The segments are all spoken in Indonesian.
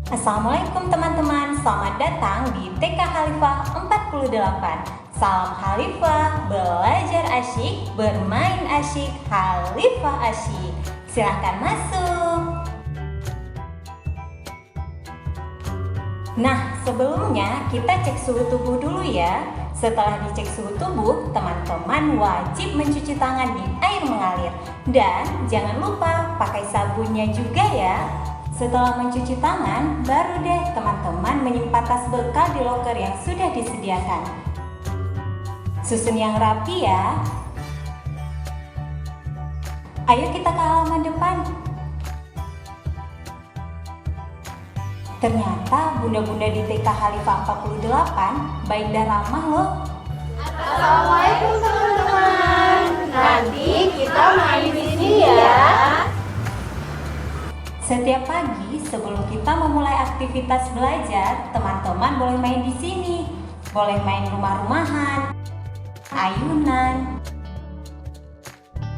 Assalamualaikum teman-teman, selamat datang di TK Khalifah 48. Salam Khalifah, belajar asyik, bermain asyik, Khalifah asyik. Silahkan masuk. Nah, sebelumnya kita cek suhu tubuh dulu ya. Setelah dicek suhu tubuh, teman-teman wajib mencuci tangan di air mengalir. Dan jangan lupa pakai sabunnya juga ya. Setelah mencuci tangan, baru deh teman-teman menyimpan tas bekal di loker yang sudah disediakan. Susun yang rapi ya. Ayo kita ke halaman depan. Ternyata bunda-bunda di TK Khalifah 48 baik dan ramah loh. Assalamualaikum teman-teman. Nanti kita main di sini ya. Setiap pagi sebelum kita memulai aktivitas belajar, teman-teman boleh main di sini. Boleh main rumah-rumahan, ayunan,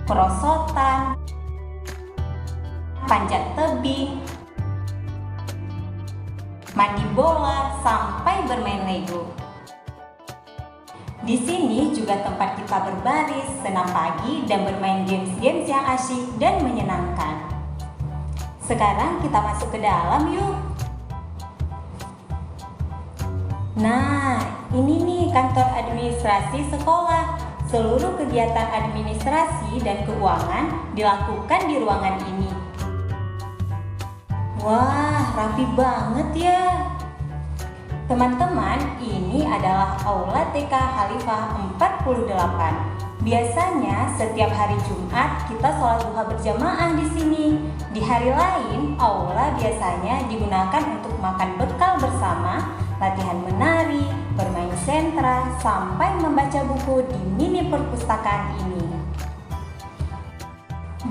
perosotan, panjat tebing, mandi bola, sampai bermain Lego. Di sini juga tempat kita berbaris, senam pagi, dan bermain games-games yang asyik dan menyenangkan. Sekarang kita masuk ke dalam yuk. Nah, ini nih kantor administrasi sekolah. Seluruh kegiatan administrasi dan keuangan dilakukan di ruangan ini. Wah, rapi banget ya. Teman-teman, ini adalah Aula TK Khalifah 48. Biasanya setiap hari Jumat kita sholat duha berjamaah di sini. Di hari lain, aula biasanya digunakan untuk makan bekal bersama, latihan menari, bermain sentra, sampai membaca buku di mini perpustakaan ini.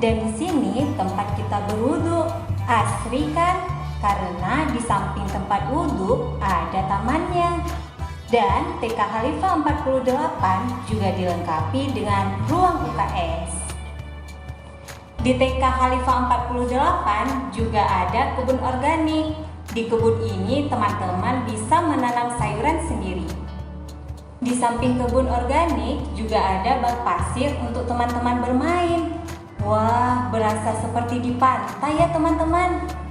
Dan di sini tempat kita berwudu. Asri kan? Karena di samping tempat wudu ada tamannya. Dan TK Khalifah 48 juga dilengkapi dengan ruang UKS. Di TK Khalifah 48 juga ada kebun organik. Di kebun ini teman-teman bisa menanam sayuran sendiri. Di samping kebun organik juga ada bak pasir untuk teman-teman bermain. Wah, berasa seperti di pantai ya teman-teman.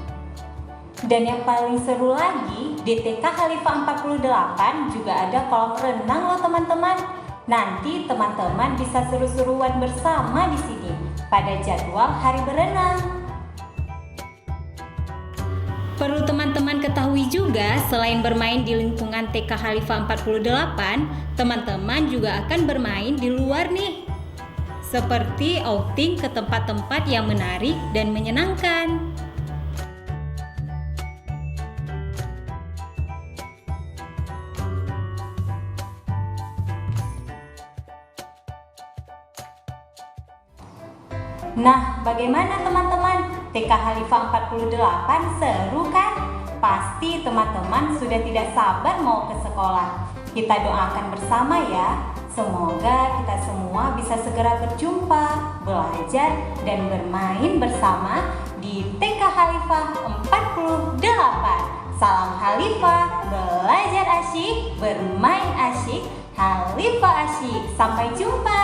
Dan yang paling seru lagi, di TK Khalifah 48 juga ada kolam renang loh teman-teman. Nanti teman-teman bisa seru-seruan bersama di sini pada jadwal hari berenang. Perlu teman-teman ketahui juga, selain bermain di lingkungan TK Khalifah 48, teman-teman juga akan bermain di luar nih. Seperti outing ke tempat-tempat yang menarik dan menyenangkan. Nah, bagaimana teman-teman? TK Khalifah 48 seru kan? Pasti teman-teman sudah tidak sabar mau ke sekolah. Kita doakan bersama ya. Semoga kita semua bisa segera berjumpa, belajar, dan bermain bersama di TK Khalifah 48. Salam Khalifah, belajar asyik, bermain asyik, Khalifah asyik. Sampai jumpa.